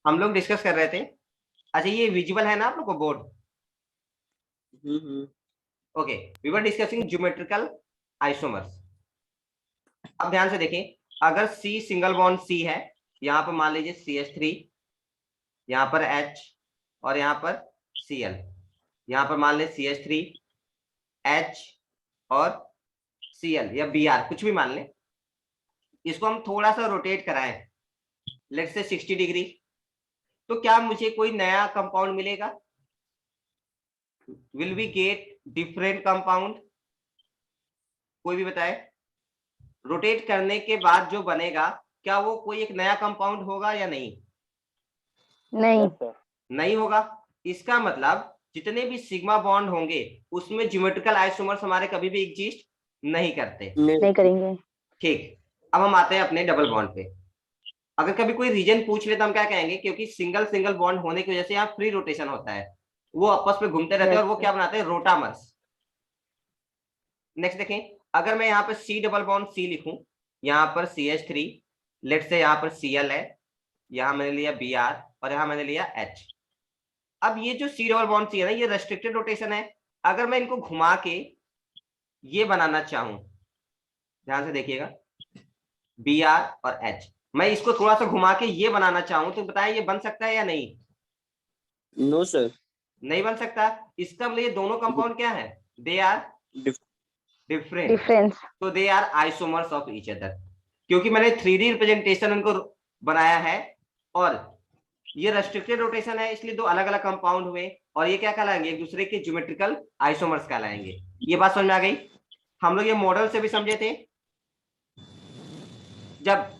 हम लोग डिस्कस कर रहे थे। अच्छा, ये विजुअल है ना आप लोग को board? Okay, we were discussing geometrical isomers. अब ध्यान से देखें, अगर C सिंगल बॉन्ड C है, यहाँ पर मान लीजिए CH3, यहाँ पर H, और यहाँ पर Cl, यहाँ पर मान लीजिए CH3 H और Cl या Br, कुछ भी मान लें। इसको हम थोड़ा सा रोटेट कराएं, लेट्स से 60 डिग्री, तो क्या मुझे कोई नया कंपाउंड मिलेगा? Will we get different compound? कोई भी बताए। रोटेट करने के बाद जो बनेगा, क्या वो कोई एक नया कंपाउंड होगा या नहीं? नहीं, नहीं होगा। इसका मतलब जितने भी सिग्मा बॉन्ड होंगे उसमें ज्योमेट्रिकल आइसोमर्स हमारे कभी भी एग्जिस्ट नहीं करते। नहीं करेंगे। ठीक, अब हम आते हैं अपने डबल बॉन्ड पे। अगर कभी कोई रीजन पूछ ले तो हम क्या कहेंगे? क्योंकि सिंगल सिंगल बॉन्ड होने की वजह से यहाँ फ्री रोटेशन होता है, वो आपस में घूमते रहते हैं और वो क्या बनाते हैं? रोटामर्स। नेक्स्ट देखें, अगर मैं यहाँ पर C डबल बॉन्ड C लिखूं, यहाँ पर CH3, लेट से यहाँ पर Cl है, यहाँ मैंने लिया Br और यहाँ मैंने लिया H। अब ये जो C डबल बॉन्ड C है ना, ये रेस्ट्रिक्टेड रोटेशन है। अगर मैं इनको घुमा के ये बनाना चाहूं, ध्यान से देखिएगा, Br और H, मैं इसको थोड़ा सा घुमा के ये बनाना चाहूं तो बताएं ये बन सकता है या नहीं? नो सर, नहीं बन सकता। इसका मतलब ये दोनों कंपाउंड क्या है? They are different, difference. तो they are isomers of each other. क्योंकि मैंने 3D रिप्रेजेंटेशन उनको बनाया है और ये रेस्ट्रिक्टेड रोटेशन है, इसलिए दो अलग अलग कंपाउंड हुए और ये क्या कहलाएंगे? एक दूसरे के ज्योमेट्रिकल आइसोमर्स कहलाएंगे। ये बात समझ में आ गई? हम लोग ये मॉडल से भी समझे थे, जब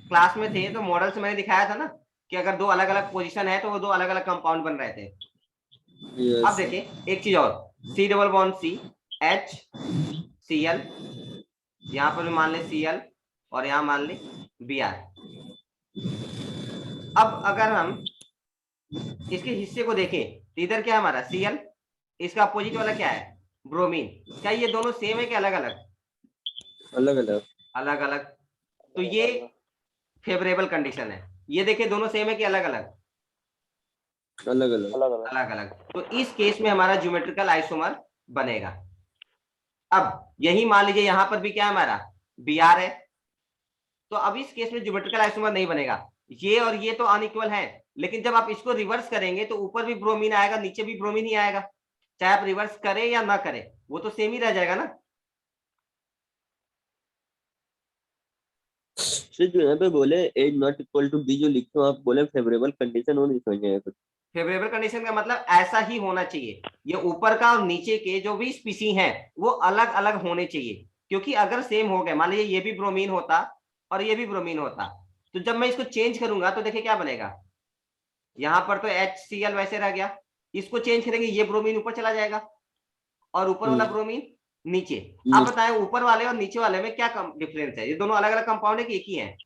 क्लास में थे तो मॉडल से मैंने दिखाया था ना कि अगर दो अलग अलग पोजीशन है तो वो दो अलग अलग कंपाउंड बन रहे थे। yes. अब देखिए एक चीज और, C double bond C, H Cl, यहाँ पर भी मान ले Cl और यहाँ मान ले Br। अब अगर हम इसके हिस्से को देखें तो इधर क्या है हमारा? Cl, इसका अपोजिट वाला क्या है? ब्रोमीन। क्या ये दोनों सेम है कि अलग अलग? अलग अलग। अलग अलग। तो ये फेवरेबल कंडीशन है। ये देखिए दोनों सेम है कि अलग अलग? अलग अलग। अलग अलग। तो इस केस में हमारा ज्योमेट्रिकल आइसोमर बनेगा। अब यही मान लीजिए यहाँ पर भी क्या है हमारा? Br है, तो अब इस केस में ज्योमेट्रिकल आइसोमर नहीं बनेगा। ये और ये तो अनइक्वल है, लेकिन जब आप इसको रिवर्स करेंगे तो ऊपर भी ब्रोमीन आएगा, नीचे भी ब्रोमीन ही आएगा। चाहे आप रिवर्स करें या ना करें, वो तो सेम ही रह जाएगा ना। सर जो यहाँ पे बोले ए नॉट इक्वल टू बी, जो लिखे हो आप बोले फेवरेबल कंडीशन, वो नहीं समझ आया कुछ। फेवरेबल कंडीशन का मतलब ऐसा ही होना चाहिए, ये ऊपर का और नीचे के जो भी स्पीसी हैं वो अलग अलग होने चाहिए। क्योंकि अगर सेम हो गए, मान लीजिए ये भी ब्रोमीन होता और ये भी ब्रोमीन होता, तो जब मैं इसको चेंज करूंगा तो देखिए क्या बनेगा। यहाँ पर तो HCl वैसे रह गया, इसको चेंज करेंगे ये ब्रोमीन ऊपर चला जाएगा और ऊपर वाला ब्रोमीन नीचे। आप बताएं ऊपर वाले और नीचे वाले में क्या डिफरेंस है? ये दोनों अलग अलग कंपाउंड है कि एक ही है?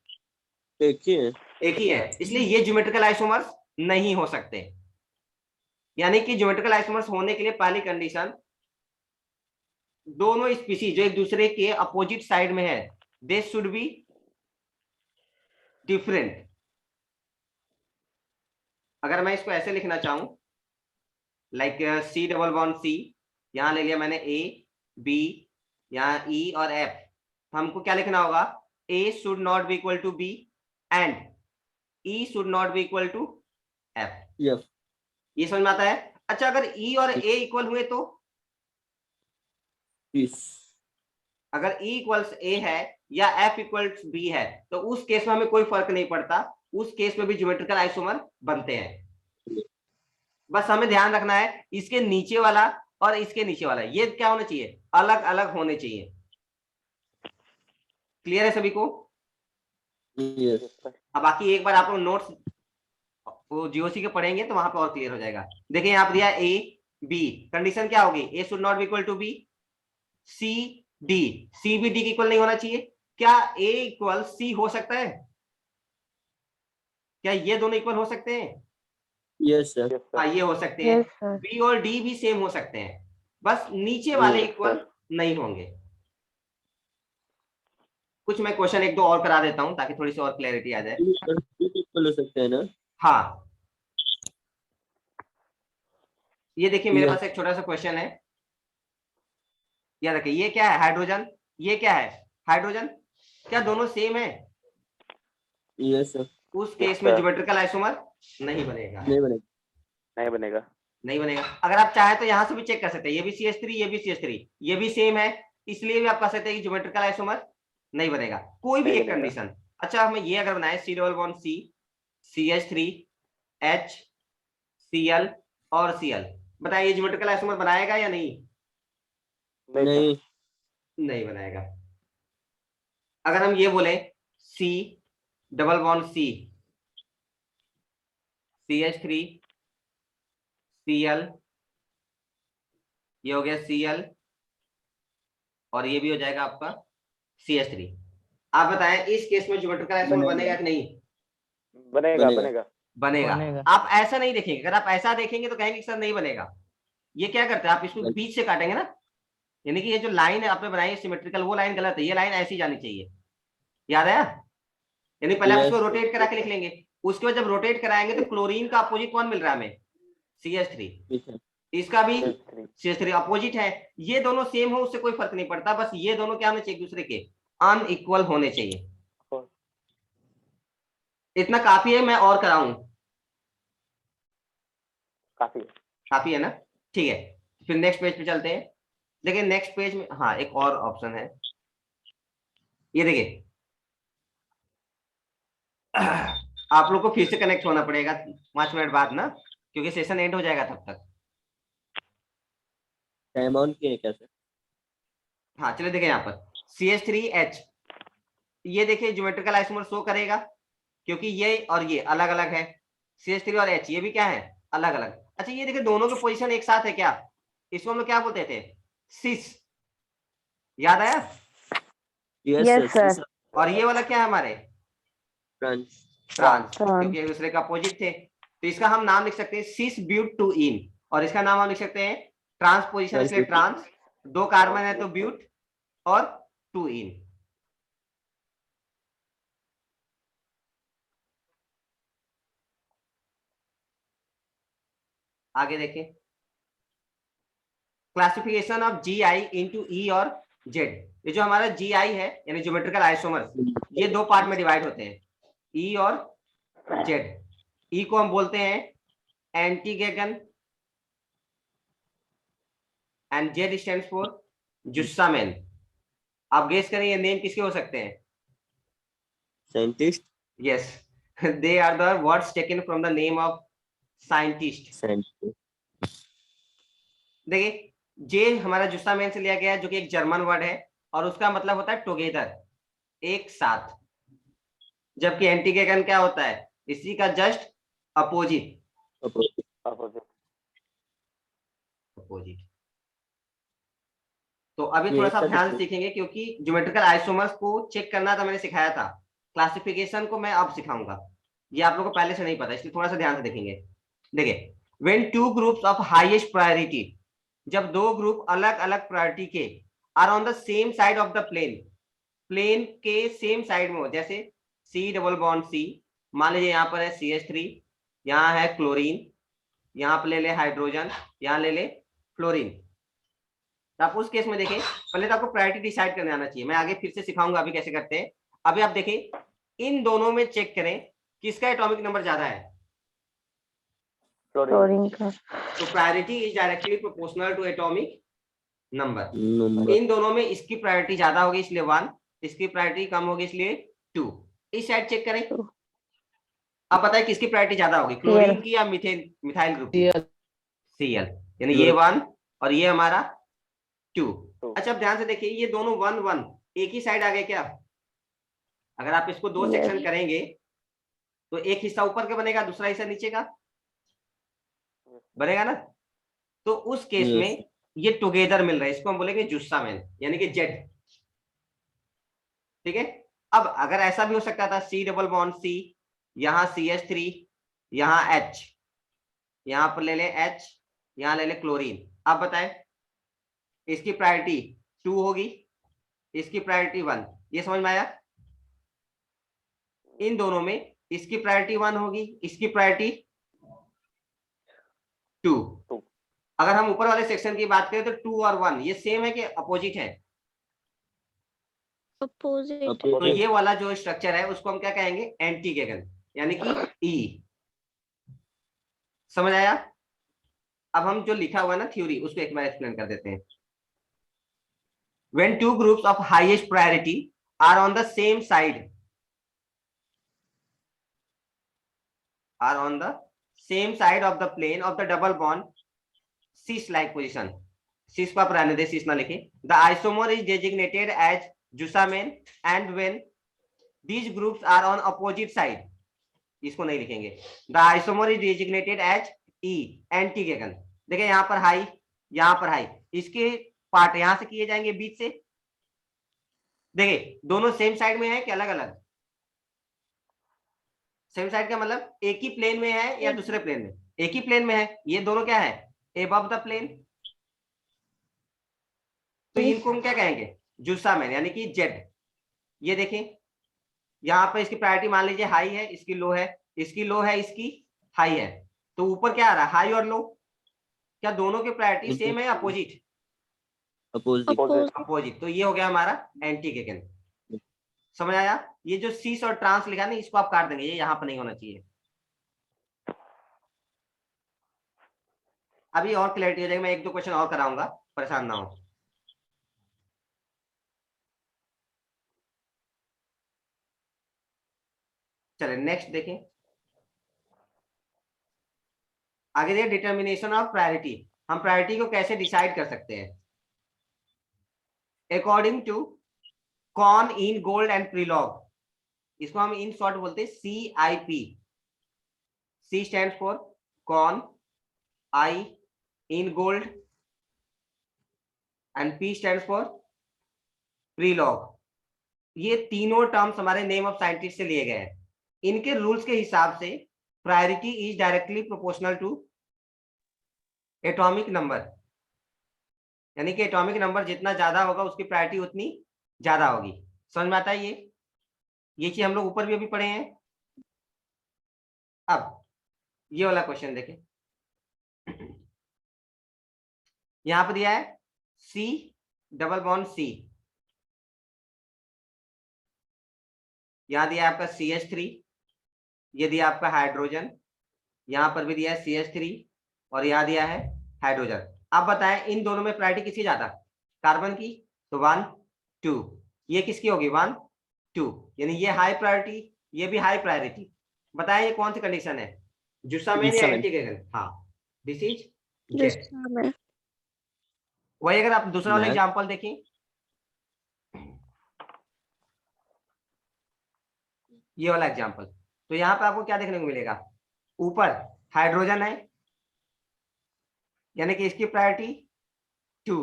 एक ही है। एक ही है, इसलिए ये ज्योमेट्रिकल आइसोमर्स नहीं हो सकते। यानी कि ज्योमेट्रिकल आइसोमर्स होने के लिए पहली कंडीशन, दोनों स्पीसीज जो एक दूसरे के अपोजिट साइड में है, दे शुड बी डिफरेंट। अगर मैं इसको ऐसे लिखना चाहूं, like C double bond C, यहां ले लिया मैंने A B, यहाँ E और F, हमको क्या लिखना होगा? A should not be equal to B and E should not be equal to F। ये समझ में आता है? अच्छा, अगर E और A इक्वल हुए तो? अगर E इक्वल्स A है या F इक्वल्स B है तो उस केस में हमें कोई फर्क नहीं पड़ता, उस केस में भी ज्योमेट्रिकल आइसोमर बनते हैं। बस हमें ध्यान रखना है इसके नीचे वाला और इसके नीचे वाला ये क्या होना चाहिए? अलग अलग होने चाहिए। क्लियर है सभी को? अब बाकी एक बार आप लोग नोट्स वो जीओसी के पढ़ेंगे तो वहां पे और क्लियर हो जाएगा। देखिए यहाँ पर दिया A B, कंडीशन क्या होगी? A should not be equal to B, C D, C भी D के इक्वल नहीं होना चाहिए। क्या A इक्वल C हो सकता है? क्या ये दोनों इक्वल हो सकते हैं? Yes sir. हाँ, ये हो सकते हैं। Yes sir. B और D भी सेम हो सकते हैं, बस नीचे वाले इक्वल नहीं होंगे। कुछ मैं क्वेश्चन एक दो और करा देता हूं ताकि थोड़ी सी और क्लैरिटी आ जाए। हो सकते हैं ना। हाँ, ये देखिए मेरे Yes. पास एक छोटा सा क्वेश्चन है। याद रखिए, ये क्या है? हाइड्रोजन। ये क्या है? हाइड्रोजन। क्या दोनों सेम है? Yes, sir. उस केस में ज्योमेट्रिकल आइसोमर नहीं बनेगा। नहीं बनेगा। नहीं बनेगा। नहीं बनेगा। अगर आप चाहे तो यहां से भी चेक कर सकते हैं, ये भी CH3, ये भी CH3, ये भी सेम है, इसलिए भी आप कह सकते हैं कि ज्योमेट्रिकल आइसोमर नहीं बनेगा, कोई भी नहीं एक बनेगा। कंडीशन। अच्छा, हमें ये अगर बनाए C double bond C, CH3, H, Cl और Cl, बताइए ये ज्योमेट्रिकल आइसोमर बनाएगा या नहीं? नहीं। नहीं बनाएगा। अगर हम ये बोले C double bond C, CH3, Cl, ये हो गया Cl, और ये भी हो जाएगा आपका CH3। आप बताएं इस केस में ज्योमेट्रिकल आइसोमर बनेगा कि नहीं? बनेगा बनेगा। बनेगा। आप ऐसा नहीं देखेंगे, अगर आप ऐसा देखेंगे तो कहेंगे सर नहीं बनेगा। ये क्या करते हैं, आप इसको बीच से काटेंगे ना, यानी कि ये जो लाइन है आपने बनाई है सिमेट्रिकल, वो लाइन गलत है, ये लाइन ऐसी जानी चाहिए। याद आया? यानी पहले आप इसको रोटेट करा के लिख लेंगे, उसके बाद जब रोटेट कराएंगे तो क्लोरीन का अपोजिट कौन मिल रहा है हमें? CH3। इसका भी CH3 अपोजिट है। ये दोनों सेम हो उससे कोई फर्क नहीं पड़ता, बस ये दोनों क्या होने चाहिए? एक दूसरे के अनइक्वल होने चाहिए। इतना काफी है, मैं और कराऊं? काफी है ना? ठीक है, फिर नेक्स्ट पेज पे चलते हैं। देखिए नेक्स्ट पेज में, हाँ एक और ऑप्शन है, ये देखिए। आप लोग को फिर से कनेक्ट होना पड़ेगा 5 मिनट बाद ना, क्योंकि सेशन एंड हो जाएगा तब तक। टाइम ऑन किए क्या सर? हाँ चलिए, देखिए यहाँ पर CH3H, ये देखिए ज्योमेट्रिकल आइसोमर शो करेगा, क्योंकि ये और ये अलग अलग है। CH3 और H ये भी क्या है? अलग अलग। अच्छा, ये देखिए दोनों के पोजीशन एक साथ है क्या? इसको हम लोग क्या बोलते थे? सिस। याद आया? Yes, sir. और ये वाला क्या है हमारे? ट्रांस। Trans, trans. क्योंकि एक दूसरे का अपोजिट थे। तो इसका हम नाम लिख सकते हैं सिस ब्यूट टू इन, और इसका नाम हम लिख सकते हैं ट्रांसपोजिशन, इसलिए ट्रांस, 2 कार्बन है तो ब्यूट, और 2 इन। आगे देखें, classification of GI into E और Z। ये जो हमारा GI है यानी ज्योमेट्रिकल आइसोमर्स, ये 2 पार्ट में डिवाइड होते हैं, E और Z। E को हम बोलते हैं एंटीगेगन, एंड Z स्टैंड्स फॉर जुस्सामेन। आप गेस करें ये नेम किसके हो सकते हैं? Scientist. Yes, they are the words taken from the name of scientist. देखिए जे हमारा जुस्सामेन से लिया गया है, जो कि एक जर्मन वर्ड है, और उसका मतलब होता है टुगेदर, एक साथ। जबकि एंटीगेगन क्या होता है? इसी का जस्ट अपोजिट। अपोजिट। तो अभी थोड़ा सा ध्यान से सीखेंगे, क्योंकि ज्योमेट्रिकल आइसोमर्स को चेक करना था, मैंने सिखाया था। क्लासिफिकेशन को मैं अब सिखाऊंगा, ये आप लोगों को पहले से नहीं पता, इसलिए थोड़ा सा ध्यान से देखेंगे। देखिए, when 2 groups of highest priority, जब 2 ग्रुप अलग अलग प्रायोरिटी के are on the same side of the plane, plane के सेम साइड में हो, जैसे C डबल बॉन्ड C, मान लीजिए यहाँ पर है CH3, यहाँ है क्लोरीन, यहाँ पर ले ले हाइड्रोजन, यहाँ ले ले फ्लोरीन। तो आप उस केस में देखें, पहले तो आपको प्रायोरिटी डिसाइड करने आना चाहिए, मैं आगे फिर से सिखाऊंगा अभी कैसे करते हैं। अभी आप देखें, इन दोनों में चेक करें किसका एटॉमिक नंबर ज्यादा है? क्लोरीन का। तो priority is directly proportional to atomic number. इन दोनों में इसकी प्रायोरिटी ज्यादा होगी इसलिए 1, इसकी प्रायोरिटी कम होगी इसलिए 2। इस साइड चेक करें, अब बताएं किसकी प्रायोरिटी ज्यादा होगी, क्लोरीन की या मिथाइल ग्रुप की? Cl, यानी ये 1 और ये हमारा 2। अच्छा, अब ध्यान से देखिए, ये दोनों 1 1 एक ही साइड आ गए क्या? अगर आप इसको 2 सेक्शन करेंगे तो एक हिस्सा ऊपर का बनेगा, दूसरा हिस्सा नीचे का बनेगा ना। तो उस केस में ये टुगेदर मिल रहा है, इसको हम बोलेंगे जुस्सामेन, यानी कि जेड। ठीक है। अब अगर ऐसा भी हो सकता था C डबल बॉन्ड C, यहां CH3, यहां H, यहां पर ले ले H, यहां ले ले क्लोरीन। आप बताएं इसकी प्रायोरिटी 2 होगी, इसकी प्रायोरिटी 1, ये समझ में आया? इन दोनों में इसकी प्रायोरिटी 1 होगी, इसकी प्रायोरिटी 2। Two. अगर हम ऊपर वाले सेक्शन की बात करें तो 2 और 1 ये सेम है कि अपोजिट है? अपोजिट। तो ये वाला जो स्ट्रक्चर है उसको हम क्या कहेंगे? एंटी गेगन, यानी कि ई। समझ आया? अब हम जो लिखा हुआ है ना थ्योरी उसको एक बार एक्सप्लेन कर देते हैं। When two groups of highest priority are on the same side, of the plane of the double bond cis like position, cis को आप रहने दे, cis ना लिखे। The isomer is designated as Jusamen and when these groups are on opposite side, इसको नहीं लिखेंगे। The isomer is designated as E, anti गेगन। देखिए यहाँ पर हाई, यहाँ पर हाई, इसके पार्ट यहां से किए जाएंगे बीच से। देखिए दोनों सेम साइड में है कि अलग अलग? सेम साइड का मतलब एक ही प्लेन में है या दूसरे प्लेन में? एक ही प्लेन में है। ये दोनों क्या है? Above the plane. तो इनको हम क्या कहेंगे? जुसामेन, यानी कि जेड। ये देखें यहाँ पर इसकी प्रायोरिटी मान लीजिए हाई है, इसकी लो है, इसकी लो है, इसकी हाई है। तो ऊपर क्या आ रहा है? हाई और लो। क्या दोनों की प्रायोरिटी सेम है या अपोजिट? अपोजिट। तो ये हो गया हमारा एंटी गेगन। समझ आया? ये जो सीस और ट्रांस लिखा ना इसको आप काट देंगे, ये यहाँ पर नहीं होना चाहिए। अभी और क्लैरिटी हो जाएगी, मैं 1-2 क्वेश्चन और कराऊंगा, परेशान ना हो। चलिए नेक्स्ट देखें। आगे देखिए डिटर्मिनेशन ऑफ प्रायोरिटी। हम प्रायोरिटी को कैसे डिसाइड कर सकते हैं? According to Cahn Ingold and Prelog, इसको हम इन शॉर्ट बोलते हैं CIP। C stand for Cahn, I in gold and P stands for Prelog. ये तीनों टर्म्स हमारे नेम ऑफ साइंटिस्ट से लिए गए हैं। इनके रूल्स के हिसाब से priority is directly proportional to atomic number, यानी कि एटॉमिक नंबर जितना ज्यादा होगा उसकी प्रायोरिटी उतनी ज्यादा होगी। समझ में आता है? ये चीज हम लोग ऊपर भी अभी पढ़े हैं। अब ये वाला क्वेश्चन देखें, यहां पर दिया है C डबल बॉन्ड C, यहां दिया है आपका CH3, ये दिया आपका हाइड्रोजन, यहां पर भी दिया है CH3 और यहां दिया है हाइड्रोजन। आप बताएं इन दोनों में प्रायोरिटी किसकी ज्यादा? कार्बन की। तो 1 2, ये किसकी होगी? 1 2, यानी ये हाई प्रायोरिटी, ये भी हाई प्रायोरिटी। बताएं ये कौन सी कंडीशन है? जुसामेन या एंटी गेगन? हाँ, दिस इज जेड। वही अगर आप दूसरा वाला एग्जांपल देखें, ये वाला एग्जांपल, तो यहाँ पे आपको क्या देखने को मिलेगा? ऊपर हाइड्रोजन है, यानी कि इसकी प्रायोरिटी 2,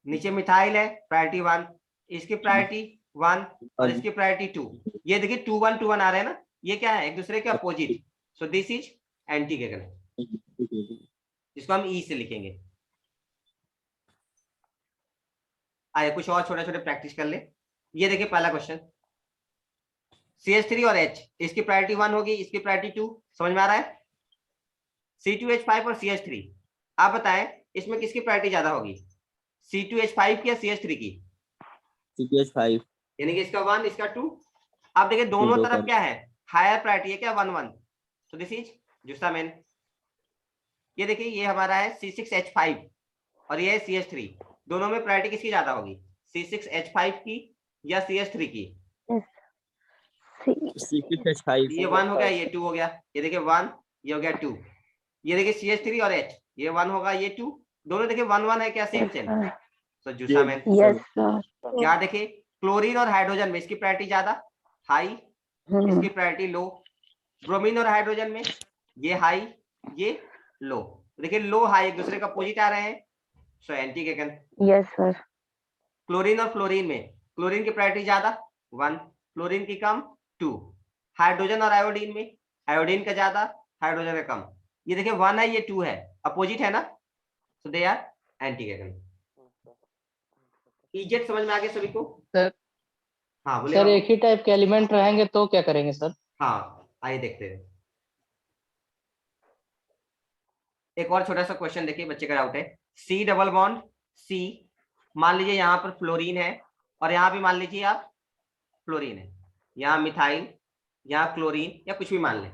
नीचे मिथाइल है प्रायोरिटी 1, इसकी प्रायोरिटी 1 और इसकी प्रायोरिटी 2। ये देखिए 2 1 2 1 आ रहे हैं ना, ये क्या है? एक दूसरे के अपोजिट। सो दिस इज एंटी गेगन, इसको हम ई से लिखेंगे। आइए कुछ और छोटे छोटे प्रैक्टिस कर ले। ये देखिए पहला क्वेश्चन, CH3 और H, इसकी प्रायोरिटी 1 होगी, इसकी प्रायोरिटी 2। समझ में आ रहा है? C2H5 और CH3, आप बताएं इसमें किसकी प्रायोरिटी ज्यादा होगी? C2H5 की या CH3 की? C2H5, यानी कि इसका 1 इसका 2। आप देखिए दोनों तरफ क्या है? हायर प्रायोरिटी है क्या? 1 1। सो दिस इज जुसामेन। ये देखिए ये हमारा है C6H5 और ये है CH3, दोनों में प्रायोरिटी किसकी ज्यादा होगी? C6H5 की या CH3 की? C6H5। ये 1 हो गया, ये 2 हो गया। ये देखिए 1, ये हो गया 2। ये देखिए CH3 और H, ये 1 होगा, ये 2। दोनों देखिए 1 1 है क्या? Same same. तो जुसामेन। Yes sir. यहाँ देखिए क्लोरीन और हाइड्रोजन में इसकी प्रायोरिटी ज्यादा, हाई, इसकी प्रायोरिटी लो। ब्रोमीन और हाइड्रोजन में ये हाई, ये लो। देखिए लो हाई एक दूसरे का अपोजिट आ रहे हैं, सो एंटी गेगन। Yes sir. क्लोरीन और फ्लोरीन में क्लोरीन की प्रायोरिटी ज्यादा 1, फ्लोरीन की कम 2। हाइड्रोजन और आयोडीन में आयोडीन का ज्यादा, हाइड्रोजन का कम। ये देखिए 1 है, ये 2 है, अपोजिट है ना, सो दे आर एंटी गेगन। इजेड समझ में आ गया सभी को? सर, हाँ बोले सर बाबू। एक ही टाइप के एलिमेंट रहेंगे तो क्या करेंगे सर? हाँ आइए देखते हैं। एक और छोटा सा क्वेश्चन देखिए, बच्चे का डाउट है। सी डबल बॉन्ड सी, मान लीजिए यहाँ पर फ्लोरीन है और यहाँ भी मान लीजिए आप फ्लोरीन है, यहाँ मिथाइल, यहाँ क्लोरीन या कुछ भी मान लें,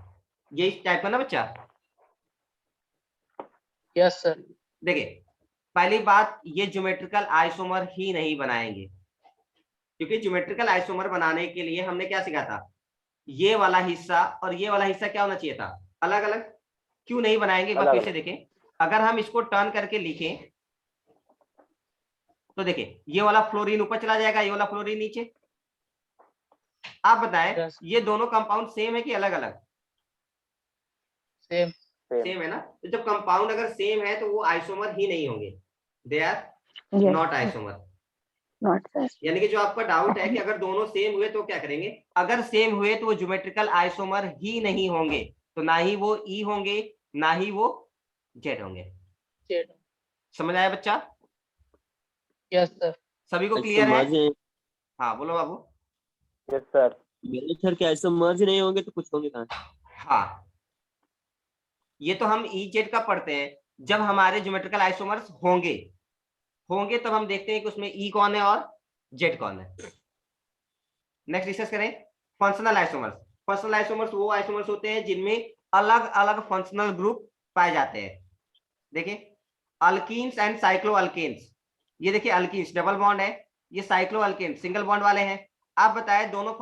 ये इस टाइप का ना बच्चा। Yes sir. देखिए पहली बात, ये ज्योमेट्रिकल आइसोमर ही नहीं बनाएंगे, क्योंकि ज्योमेट्रिकल आइसोमर बनाने के लिए हमने क्या सीखा था, ये वाला हिस्सा और ये वाला हिस्सा क्या होना चाहिए था, अलग अलग। क्यों नहीं बनाएंगे, एक बार फिर से देखें। अगर हम इसको टर्न करके लिखें तो देखिए ये वाला फ्लोरीन ऊपर चला जाएगा, ये वाला फ्लोरीन नीचे। आप बताएं Yes. ये दोनों कंपाउंड सेम है कि अलग अलग? सेम। सेम है ना। तो जब कंपाउंड अगर सेम है तो वो आइसोमर ही नहीं होंगे, they are Yes, not sir. Isomer. Not sir. यानी कि जो आपका डाउट है कि अगर दोनों सेम हुए तो क्या करेंगे, अगर सेम हुए तो वो ज्योमेट्रिकल आइसोमर ही नहीं होंगे, तो ना ही वो ई होंगे ना ही वो जेड होंगे। जेड। समझ आया बच्चा? Yes sir. सभी को क्लियर है? आइसोमर्ज हाँ बोलो बाबू। Yes sir. मेरे सर के आइसोमर्ज नहीं होंगे तो कुछ होंगे कहाँ? हाँ ये तो हम ई जेड का पढ़ते हैं, जब हमारे ज्योमेट्रिकल आइसोमर्स होंगे तब हम देखते हैं कि उसमें ई कौन है और जेड कौन है। नेक्स्ट डिस्कस करें फंक्शनल आइसोमर्स। फंक्शनल आइसोमर्स वो आइसोमर्स होते हैं जिनमें अलग अलग फंक्शनल ग्रुप पाए जाते हैं। देखिए अल्कीन्स एंड साइक्लो अल्केन्स, ये देखिए अल्कीन्स डबल बॉन्ड है, ये साइक्लो अल्केन्स सिंगल बॉन्ड वाले हैं। आप बताएं दोनों